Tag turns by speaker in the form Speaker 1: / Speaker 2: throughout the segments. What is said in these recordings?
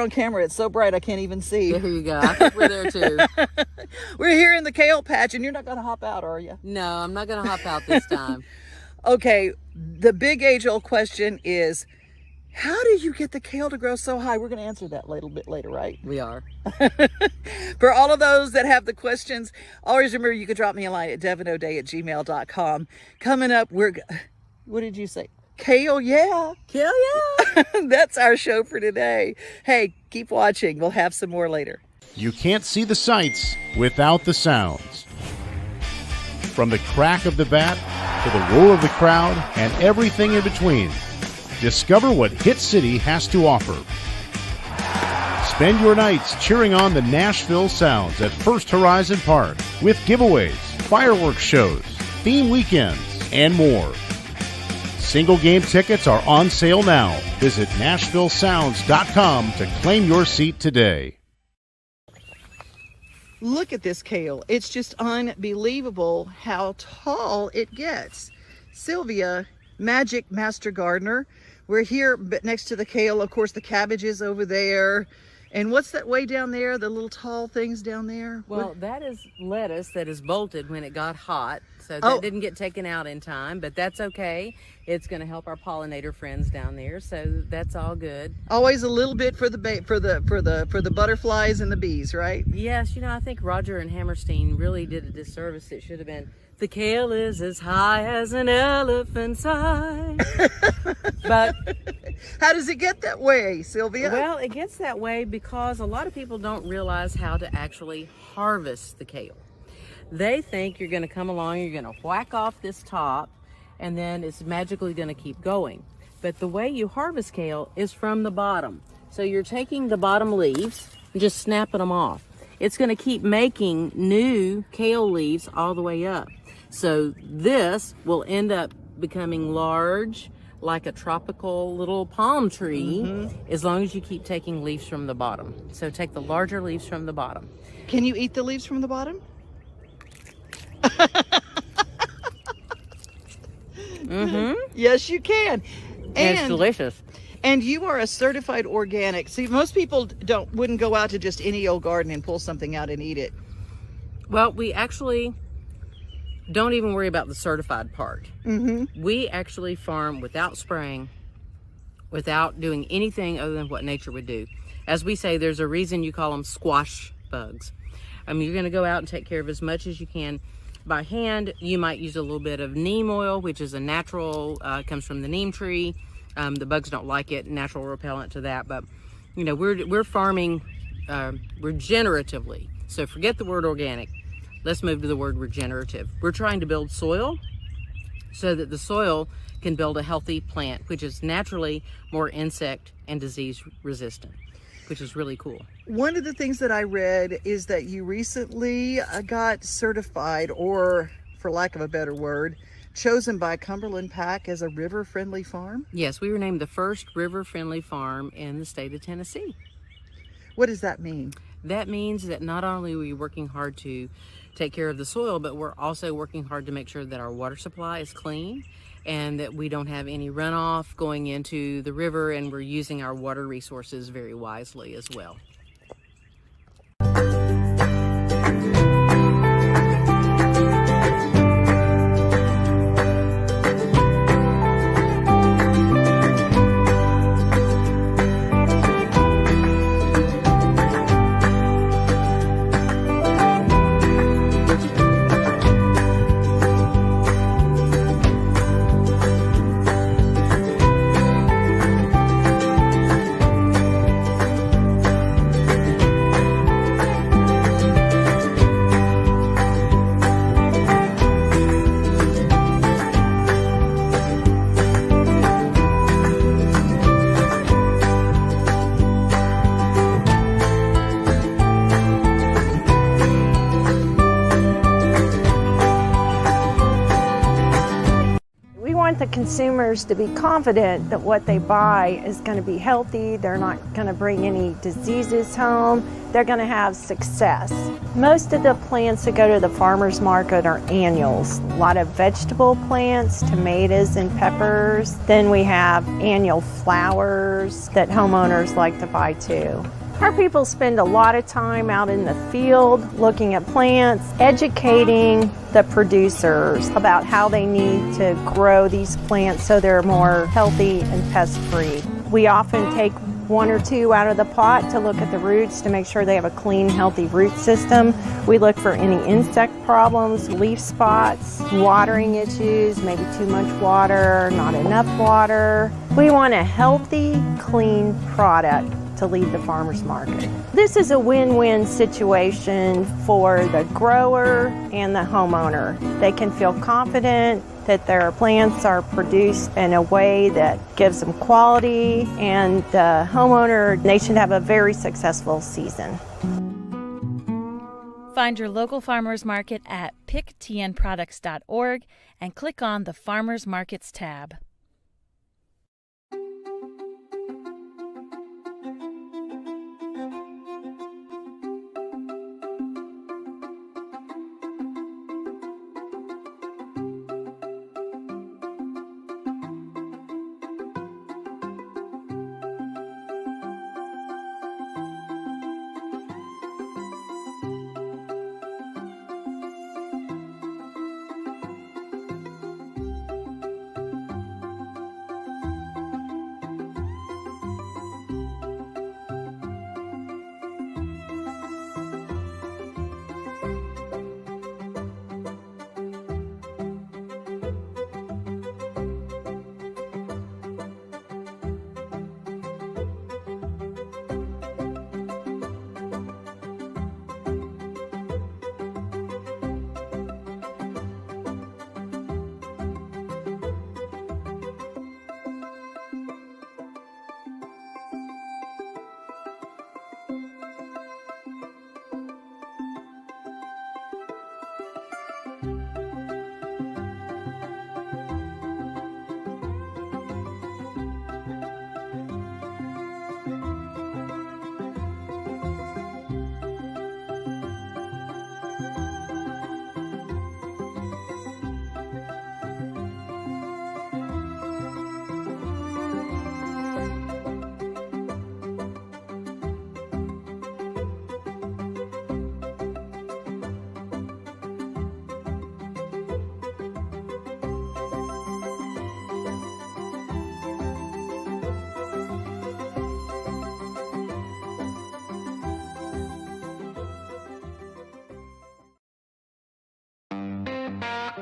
Speaker 1: on camera. It's so bright I can't even see.
Speaker 2: There you go. I think we're there too.
Speaker 1: We're here in the kale patch, and you're not going to hop out, are you?
Speaker 2: No, I'm not going to hop out this time.
Speaker 1: Okay, the big age-old question is, how do you get the kale to grow so high? We're going to answer that a little bit later, right?
Speaker 2: We are.
Speaker 1: For all of those that have the questions, always remember you can drop me a line at devonoday@gmail.com. Coming up, what did you say? Kale Yeah.
Speaker 2: Kale Yeah.
Speaker 1: That's our show for today. Hey, keep watching. We'll have some more later.
Speaker 3: You can't see the sights without the sounds. From the crack of the bat to the roar of the crowd and everything in between. Discover what Hit City has to offer. Spend your nights cheering on the Nashville Sounds at First Horizon Park with giveaways, fireworks shows, theme weekends, and more. Single game tickets are on sale now. Visit NashvilleSounds.com to claim your seat today.
Speaker 1: Look at this kale. It's just unbelievable how tall it gets. Sylvia, Magic Master Gardener. We're here next to the kale. Of course, the cabbage is over there. And what's that way down there? The little tall things down there?
Speaker 2: Well, that is lettuce that is bolted when it got hot. So that didn't get taken out in time, but that's okay. It's going to help our pollinator friends down there, so that's all good.
Speaker 1: Always a little bit for the butterflies and the bees, right?
Speaker 2: Yes, you know, I think Roger and Hammerstein really did a disservice. It should have been, the kale is as high as an elephant's eye. But
Speaker 1: how does it get that way, Sylvia?
Speaker 2: Well, it gets that way because a lot of people don't realize how to actually harvest the kale. They think you're going to come along, you're going to whack off this top, and then it's magically going to keep going. But the way you harvest kale is from the bottom. So you're taking the bottom leaves and just snapping them off. It's going to keep making new kale leaves all the way up. So this will end up becoming large, like a tropical little palm tree, as long as you keep taking leaves from the bottom. So take the larger leaves from the bottom.
Speaker 1: Can you eat the leaves from the bottom? Yes, you can.
Speaker 2: And it's delicious.
Speaker 1: And you are a certified organic. See, most people wouldn't go out to just any old garden and pull something out and eat it.
Speaker 2: Well, we actually don't even worry about the certified part. We actually farm without spraying, without doing anything other than what nature would do. As we say, there's a reason you call them squash bugs. I mean, you're going to go out and take care of as much as you can by hand. You might use a little bit of neem oil, which is a natural, comes from the neem tree. The bugs don't like it, natural repellent to that. But, you know, we're farming regeneratively. So forget the word organic. Let's move to the word regenerative. We're trying to build soil so that the soil can build a healthy plant, which is naturally more insect and disease resistant, which is really cool.
Speaker 1: One of the things that I read is that you recently got certified, or for lack of a better word, chosen by Cumberland Pack as a river-friendly farm?
Speaker 2: Yes, we were named the first river-friendly farm in the state of Tennessee.
Speaker 1: What does that mean?
Speaker 2: That means that not only are we working hard to take care of the soil, but we're also working hard to make sure that our water supply is clean and that we don't have any runoff going into the river, and we're using our water resources very wisely as well.
Speaker 4: want the consumers to be confident that what they buy is going to be healthy, they're not going to bring any diseases home, they're going to have success. Most of the plants that go to the farmer's market are annuals. A lot of vegetable plants, tomatoes and peppers. Then we have annual flowers that homeowners like to buy too. Our people spend a lot of time out in the field looking at plants, educating the producers about how they need to grow these plants so they're more healthy and pest-free. We often take one or two out of the pot to look at the roots to make sure they have a clean, healthy root system. We look for any insect problems, leaf spots, watering issues, maybe too much water, not enough water. We want a healthy, clean product to leave the farmer's market. This is a win-win situation for the grower and the homeowner. They can feel confident that their plants are produced in a way that gives them quality, and the homeowner, they should have a very successful season.
Speaker 5: Find your local farmers market at picktnproducts.org and click on the Farmers Markets tab.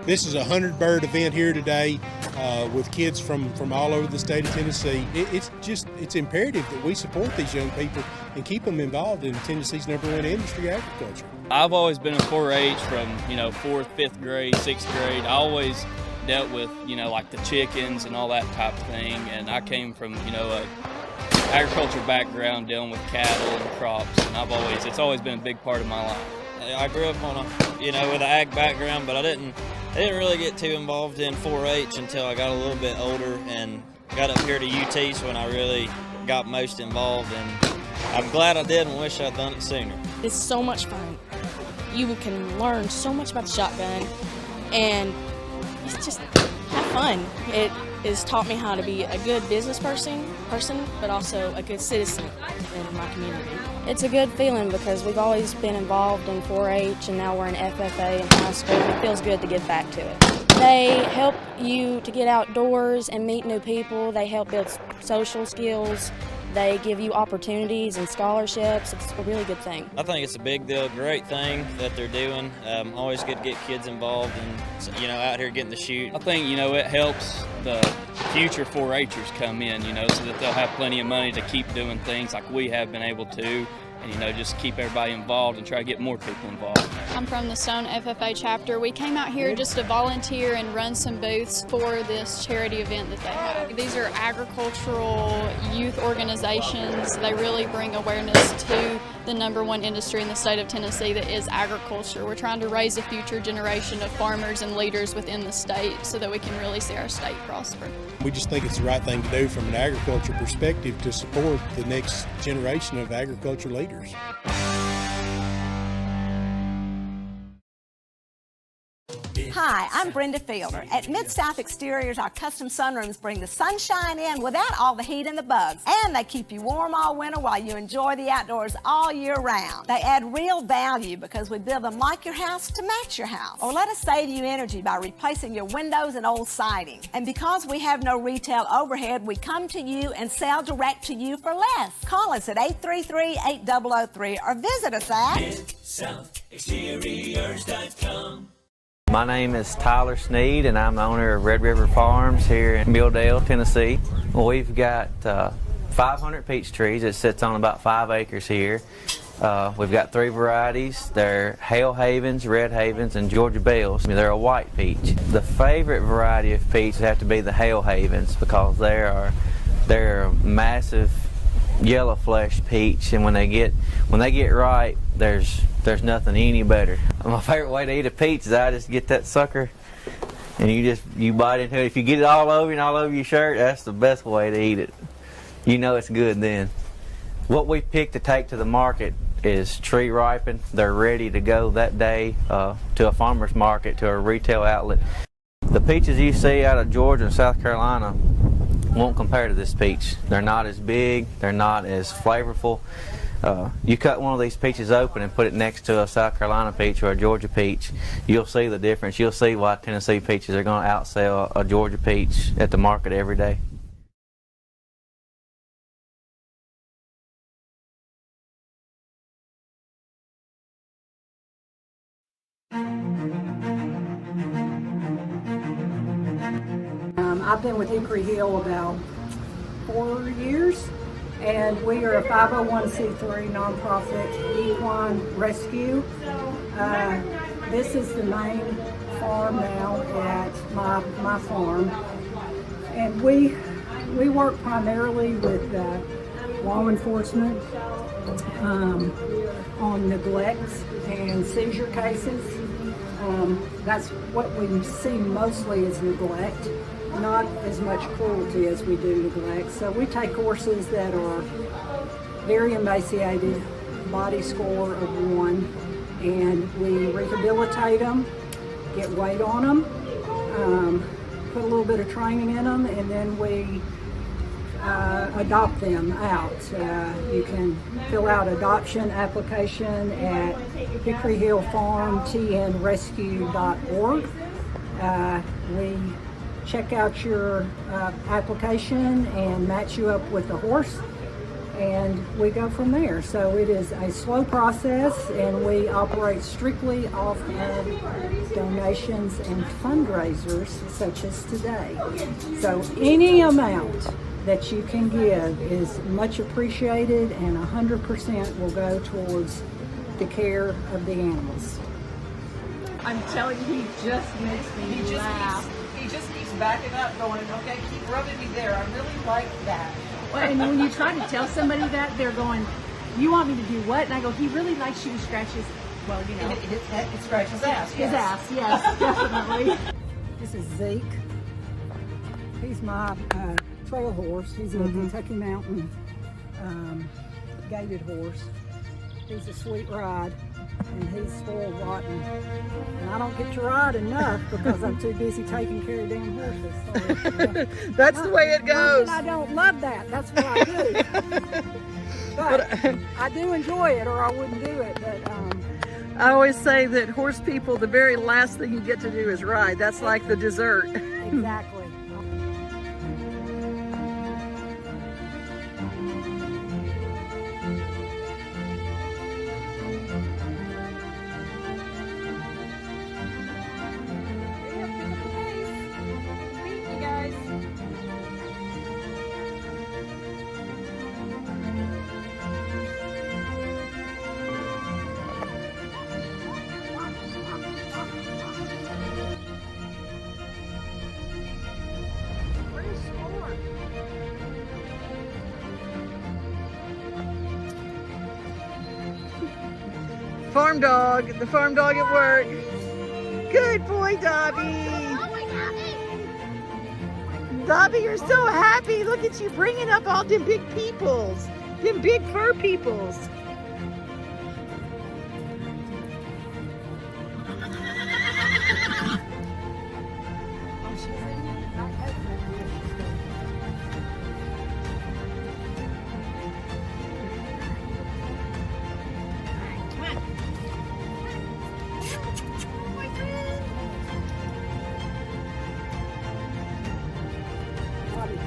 Speaker 6: This is a 100-bird event here today with kids from all over the state of Tennessee. It's imperative that we support these young people and keep them involved in Tennessee's #1 industry, agriculture.
Speaker 7: I've always been in 4-H from 4th, 5th grade, 6th grade. I always dealt with like the chickens and all that type of thing, and I came from a agriculture background dealing with cattle and crops, and it's always been a big part of my life. I grew up on with an ag background, but I didn't really get too involved in 4-H until I got a little bit older and got up here to UT's when I really got most involved, and I'm glad I did and wish I'd done it sooner.
Speaker 8: It's so much fun. You can learn so much about the shotgun, and it's just have fun. It has taught me how to be a good business person, but also a good citizen in my community. It's a good feeling because we've always been involved in 4-H, and now we're in FFA in high school, and it feels good to get back to it. They help you to get outdoors and meet new people. They help build social skills. They give you opportunities and scholarships. It's a really good thing. I think it's a big deal, great thing that they're doing. Always good to get kids involved and, out here getting to shoot. I think, it helps the future 4-H'ers come in, so that they'll have plenty of money to keep doing things like we have been able to, and, just keep everybody involved and try to get more people involved.
Speaker 9: I'm from the Stone FFA chapter. We came out here just to volunteer and run some booths for this charity event that they have. These are agricultural youth organizations. They really bring awareness to the #1 industry in the state of Tennessee that is agriculture. We're trying to raise a future generation of farmers and leaders within the state so that we can really see our state prosper.
Speaker 6: We just think it's the right thing to do from an agriculture perspective to support the next generation of agriculture leaders.
Speaker 10: Hi, I'm Brenda Fielder. At Mid-South Exteriors, our custom sunrooms bring the sunshine in without all the heat and the bugs. And they keep you warm all winter while you enjoy the outdoors all year round. They add real value because we build them like your house to match your house. Or let us save you energy by replacing your windows and old siding. And because we have no retail overhead, we come to you and sell direct to you for less. Call us at 833-8003 or visit us at MidSouthExteriors.com.
Speaker 11: My name is Tyler Sneed, and I'm the owner of Red River Farms here in Milldale, Tennessee. We've got 500 peach trees. It sits on about 5 acres here. We've got 3 varieties. They're Hail Havens, Red Havens, and Georgia Bells. They're a white peach. The favorite variety of peach would have to be the Hail Havens because they're a massive yellow flesh peach, and when they get ripe, there's nothing any better. My favorite way to eat a peach is I just get that sucker and you bite into it. If you get it all over you and all over your shirt, that's the best way to eat it. You know it's good then. What we pick to take to the market is tree ripened. They're ready to go that day to a farmer's market, to a retail outlet. The peaches you see out of Georgia and South Carolina won't compare to this peach. They're not as big, they're not as flavorful. You cut one of these peaches open and put it next to a South Carolina peach or a Georgia peach, you'll see the difference. You'll see why Tennessee peaches are going to outsell a Georgia peach at the market every day.
Speaker 12: I've been with Hickory Hill about 4 years, and we are a 501c3 nonprofit equine rescue. This is the main farm now at my farm, and we work primarily with law enforcement on neglect and seizure cases. That's what we see mostly is neglect, not as much cruelty as we do neglect. So we take horses that are very emaciated, body score of 1, and we rehabilitate them, get weight on them, put a little bit of training in them, and then we adopt them out. You can fill out adoption application at hickoryhillfarmtnrescue.org. We check out your application and match you up with the horse, and we go from there. So it is a slow process, and we operate strictly off of donations and fundraisers such as today. So any amount that you can give is much appreciated, and 100% will go towards the care of the animals.
Speaker 13: I'm telling you, he just makes me laugh.
Speaker 1: He just keeps backing up, going, okay, keep rubbing me there. I really like that.
Speaker 13: Well, and when you try to tell somebody that, they're going, you want me to do what? And I go, he really likes you to scratch his, well, you know.
Speaker 1: It scratch his ass,
Speaker 13: His ass, yes, definitely.
Speaker 12: This is Zeke. He's my trail horse. He's a Kentucky Mountain gaited horse. He's a sweet ride, and he's spoiled rotten. And I don't get to ride enough because I'm too busy taking care of damn horses. So,
Speaker 1: that's the way it goes.
Speaker 12: I don't love that. That's what I do. But I do enjoy it, or I wouldn't do it. But
Speaker 1: I always say that horse people, the very last thing you get to do is ride. That's like the dessert.
Speaker 12: Exactly.
Speaker 1: Farm dog, the farm dog at work. Good boy, Dobby. Dobby, you're so happy. Look at you bringing up all them big peoples, them big fur peoples.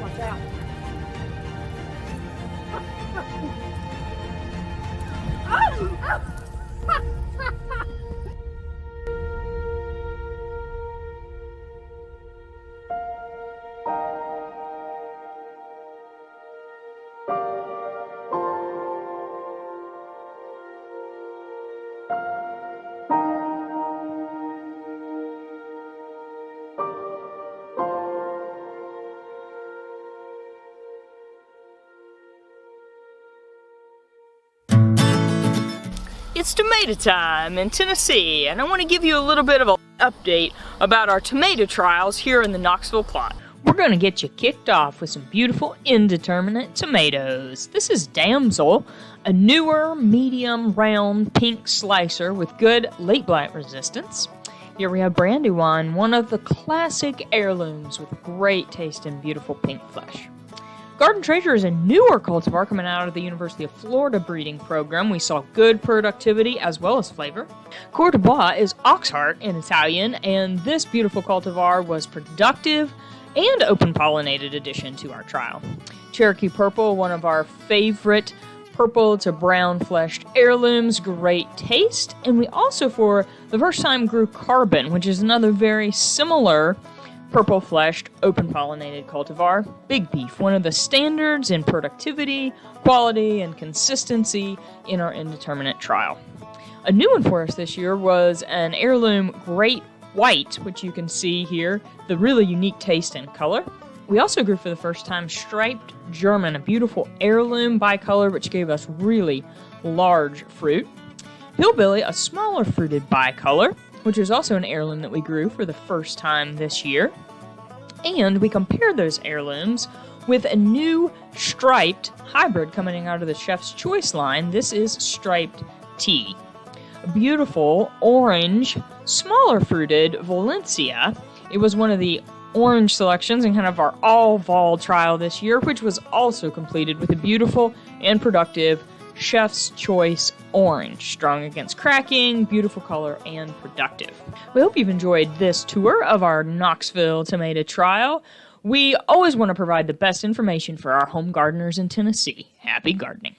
Speaker 12: Watch out.
Speaker 14: It's tomato time in Tennessee, and I want to give you a little bit of an update about our tomato trials here in the Knoxville plot. We're going to get you kicked off with some beautiful indeterminate tomatoes. This is Damsel, a newer, medium, round, pink slicer with good late blight resistance. Here we have Brandywine, one of the classic heirlooms with great taste and beautiful pink flesh. Garden Treasure is a newer cultivar coming out of the University of Florida breeding program. We saw good productivity as well as flavor. Coeur de Bois is Oxheart in Italian, and this beautiful cultivar was productive and open-pollinated addition to our trial. Cherokee Purple, one of our favorite purple to brown-fleshed heirlooms, great taste. And we also, for the first time, grew Carbon, which is another very similar purple-fleshed, open-pollinated cultivar. Big Beef, one of the standards in productivity, quality, and consistency in our indeterminate trial. A new one for us this year was an heirloom Great White, which you can see here, the really unique taste and color. We also grew for the first time Striped German, a beautiful heirloom bicolor, which gave us really large fruit. Hillbilly, a smaller fruited bicolor, which is also an heirloom that we grew for the first time this year. And we compared those heirlooms with a new striped hybrid coming out of the Chef's Choice line. This is Striped Tea. A beautiful orange, smaller fruited Valencia. It was one of the orange selections in kind of our all-vol trial this year, which was also completed with a beautiful and productive Chef's Choice Orange. Strong against cracking, beautiful color, and productive. We hope you've enjoyed this tour of our Knoxville tomato trial. We always want to provide the best information for our home gardeners in Tennessee. Happy gardening.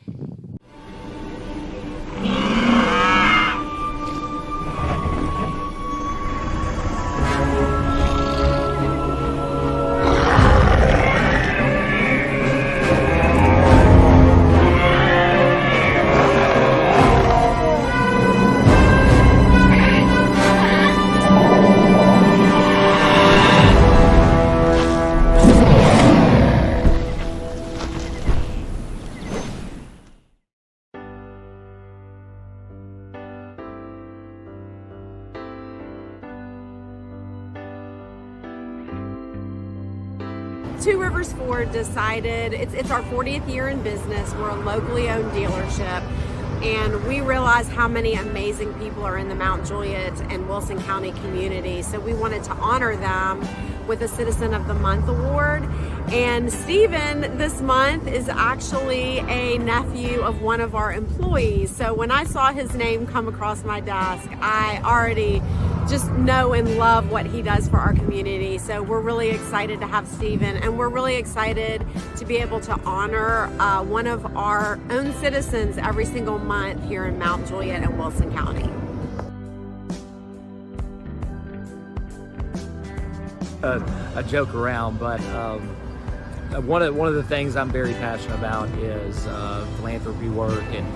Speaker 15: Two Rivers Ford decided, it's our 40th year in business. We're a locally owned dealership, and we realize how many amazing people are in the Mount Juliet and Wilson County community. So we wanted to honor them with a Citizen of the Month award. And Steven this month is actually a nephew of one of our employees. So when I saw his name come across my desk, I already just know and love what he does for our community. So we're really excited to have Steven, and we're really excited to be able to honor one of our own citizens every single month here in Mount Juliet and Wilson County.
Speaker 16: I joke around, but one of the things I'm very passionate about is philanthropy work, and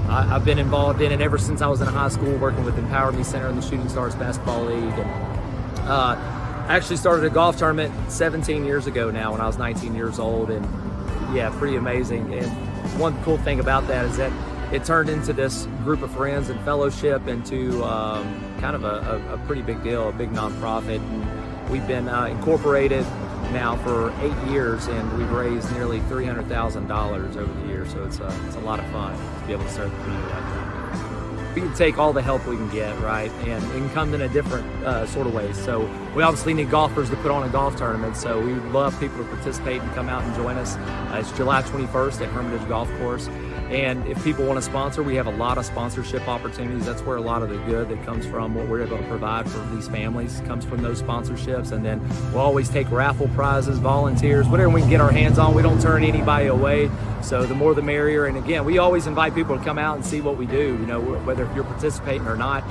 Speaker 16: I've been involved in it ever since I was in high school, working with Empower Me Center and the Shooting Stars Basketball League. And I actually started a golf tournament 17 years ago now when I was 19 years old, and yeah, pretty amazing. And one cool thing about that is that it turned into this group of friends and fellowship into kind of a pretty big deal, a big nonprofit. And we've been incorporated now for 8 years, and we've raised nearly $300,000 over the years. So it's a lot of fun to be able to serve the community like that. We can take all the help we can get, right? And it can come in a different sort of ways. So we obviously need golfers to put on a golf tournament. So we would love people to participate and come out and join us. It's July 21st at Hermitage Golf Course. And if people want to sponsor, we have a lot of sponsorship opportunities. That's where a lot of the good that comes from what we're able to provide for these families comes from those sponsorships. And then we'll always take raffle prizes, volunteers, whatever we can get our hands on. We don't turn anybody away. So the more the merrier. And again, we always invite people to come out and see what we do. You know, whether you're participating or not,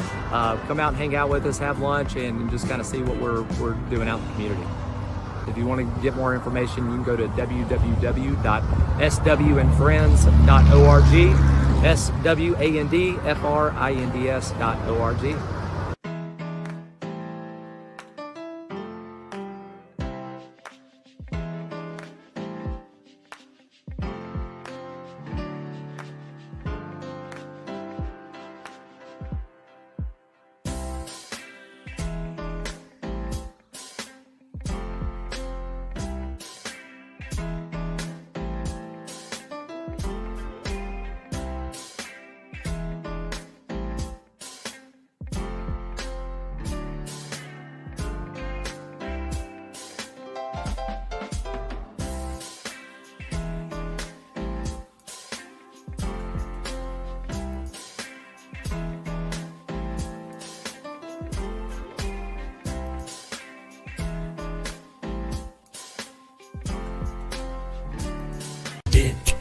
Speaker 16: come out and hang out with us, have lunch, and just kind of see what we're doing out in the community. If you want to get more information, you can go to www.swandfriends.org, swandfrinds.org.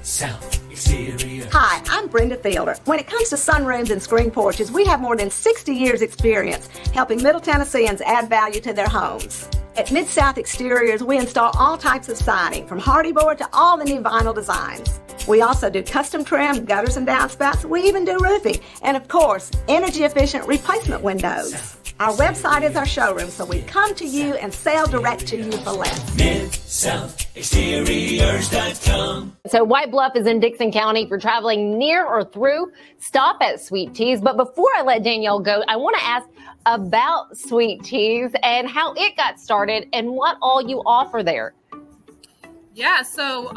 Speaker 10: South Exterior. Hi, I'm Brenda Fielder. When it comes to sunrooms and screen porches, we have more than 60 years experience helping Middle Tennesseans add value to their homes. At Mid-South Exteriors, we install all types of siding, from hardy board to all the new vinyl designs. We also do custom trim, gutters and downspouts. We even do roofing. And of course, energy-efficient replacement windows. Our website is our showroom, so we come to you and sell direct to you for less. MidSouthExteriors.com.
Speaker 17: So White Bluff is in Dixon County. If you're traveling near or through, stop at Sweet Teas. But before I let Danielle go, I want to ask about Sweet Teas and how it got started and what all you offer there.
Speaker 18: Yeah, so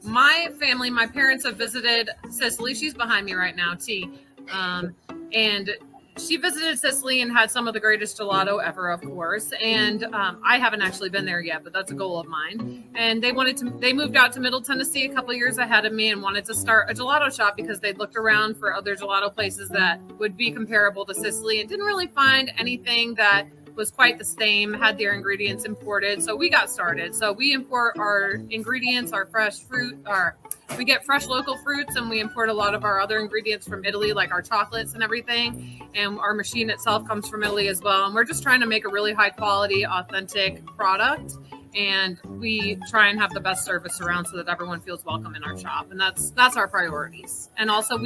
Speaker 18: my family, my parents have visited Sicily. She's behind me right now, T. And she visited Sicily and had some of the greatest gelato ever, of course. And I haven't actually been there yet, but that's a goal of mine. And they moved out to Middle Tennessee a couple years ahead of me and wanted to start a gelato shop because they'd looked around for other gelato places that would be comparable to Sicily and didn't really find anything that was quite the same, had their ingredients imported. So we got started. So we import our ingredients, our fresh fruit, we get fresh local fruits, and we import a lot of our other ingredients from Italy, like our chocolates and everything. And our machine itself comes from Italy as well. And we're just trying to make a really high quality, authentic product. And we try and have the best service around so that everyone feels welcome in our shop. And that's our priorities. And also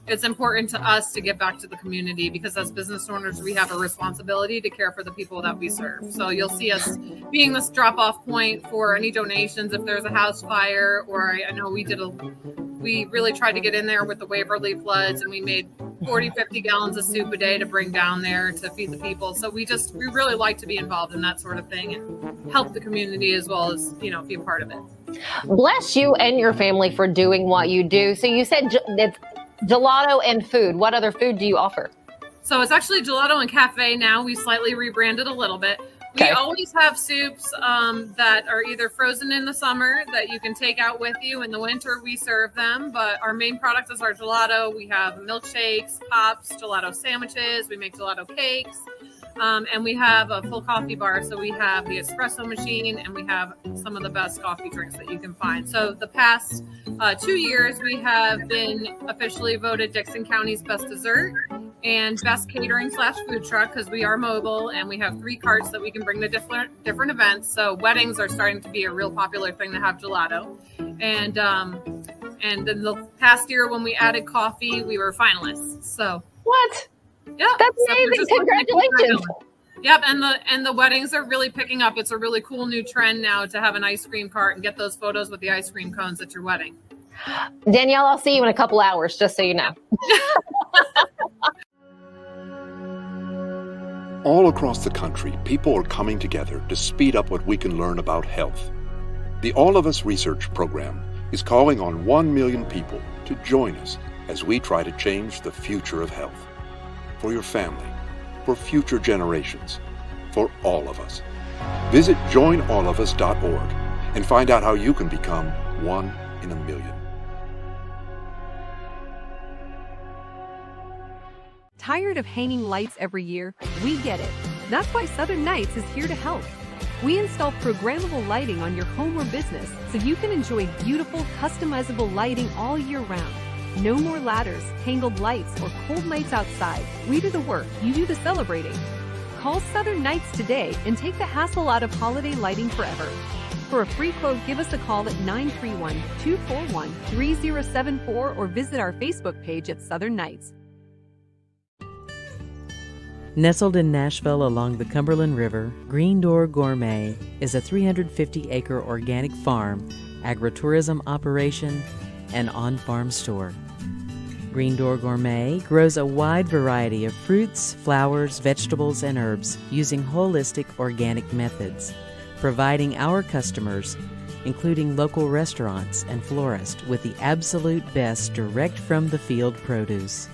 Speaker 18: it's important to us to give back to the community because as business owners, we have a responsibility to care for the people that we serve. So you'll see us being this drop-off point for any donations if there's a house fire, or I know we really tried to get in there with the Waverly floods, and we made 40-50 gallons of soup a day to bring down there to feed the people. So we really like to be involved in that sort of thing and help the community as well as, be a part of it.
Speaker 17: Bless you and your family for doing what you do. So you said it's gelato and food. What other food do you offer?
Speaker 18: So it's actually gelato and cafe now. We slightly rebranded a little bit. We always have soups that are either frozen in the summer that you can take out with you. In the winter, we serve them. But our main product is our gelato. We have milkshakes, pops, gelato sandwiches. We make gelato cakes. And we have a full coffee bar. So we have the espresso machine, and we have some of the best coffee drinks that you can find. So the past 2 years, we have been officially voted Dixon County's best dessert and best catering / food truck because we are mobile and we have 3 carts that we can bring to different events. So weddings are starting to be a real popular thing to have gelato. And in the past year when we added coffee, we were finalists. So
Speaker 17: what?
Speaker 18: Yeah,
Speaker 17: that's amazing! Congratulations.
Speaker 18: Yep, and the weddings are really picking up. It's a really cool new trend now to have an ice cream cart and get those photos with the ice cream cones at your wedding.
Speaker 17: Danielle, I'll see you in a couple hours, just so you know.
Speaker 19: All across the country, people are coming together to speed up what we can learn about health. The All of Us Research Program is calling on 1 million people to join us as we try to change the future of health. For your family, for future generations, for all of us. Visit joinallofus.org and find out how you can become 1 in a million.
Speaker 20: Tired of hanging lights every year? We get it. That's why Southern Nights is here to help. We install programmable lighting on your home or business so you can enjoy beautiful, customizable lighting all year round. No more ladders, tangled lights, or cold nights outside. We do the work, you do the celebrating. Call Southern Nights today and take the hassle out of holiday lighting forever. For a free quote, give us a call at 931-241-3074 or visit our Facebook page at Southern Nights.
Speaker 2: Nestled in Nashville along the Cumberland River, Green Door Gourmet is a 350-acre organic farm, agritourism operation, and on-farm store. Green Door Gourmet grows a wide variety of fruits, flowers, vegetables, and herbs using holistic organic methods, providing our customers, including local restaurants and florists, with the absolute best direct from the field produce.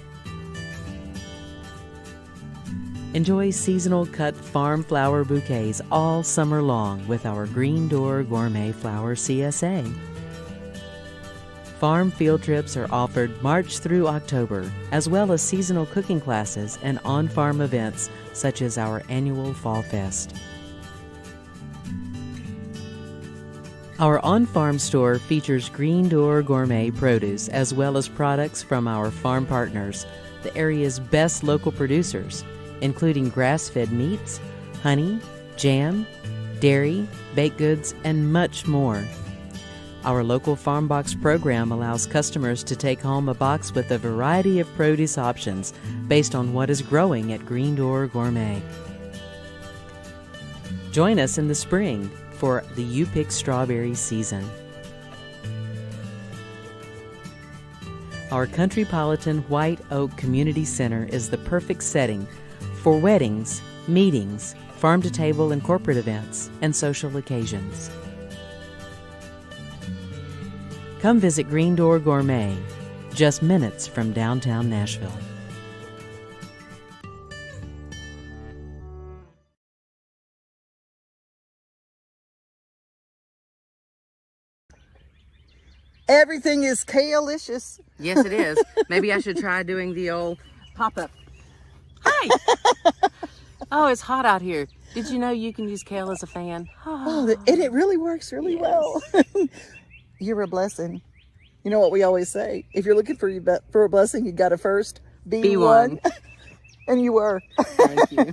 Speaker 2: Enjoy seasonal cut farm flower bouquets all summer long with our Green Door Gourmet Flower CSA. Farm field trips are offered March through October, as well as seasonal cooking classes and on-farm events such as our annual Fall Fest. Our on-farm store features Green Door Gourmet produce as well as products from our farm partners, the area's best local producers, including grass-fed meats, honey, jam, dairy, baked goods, and much more. Our local farm box program allows customers to take home a box with a variety of produce options based on what is growing at Green Door Gourmet. Join us in the spring for the You Pick Strawberry season. Our Countrypolitan White Oak Community Center is the perfect setting for weddings, meetings, farm-to-table and corporate events, and social occasions. Come visit Green Door Gourmet, just minutes from downtown Nashville.
Speaker 1: Everything is kale-licious.
Speaker 2: Yes, it is. Maybe I should try doing the old pop-up. Hi! Oh, it's hot out here. Did you know you can use kale as a fan?
Speaker 1: Oh, and it really works really well. You're a blessing. You know what we always say? If you're looking for a blessing, you got to first be one. And you were.
Speaker 2: Thank you.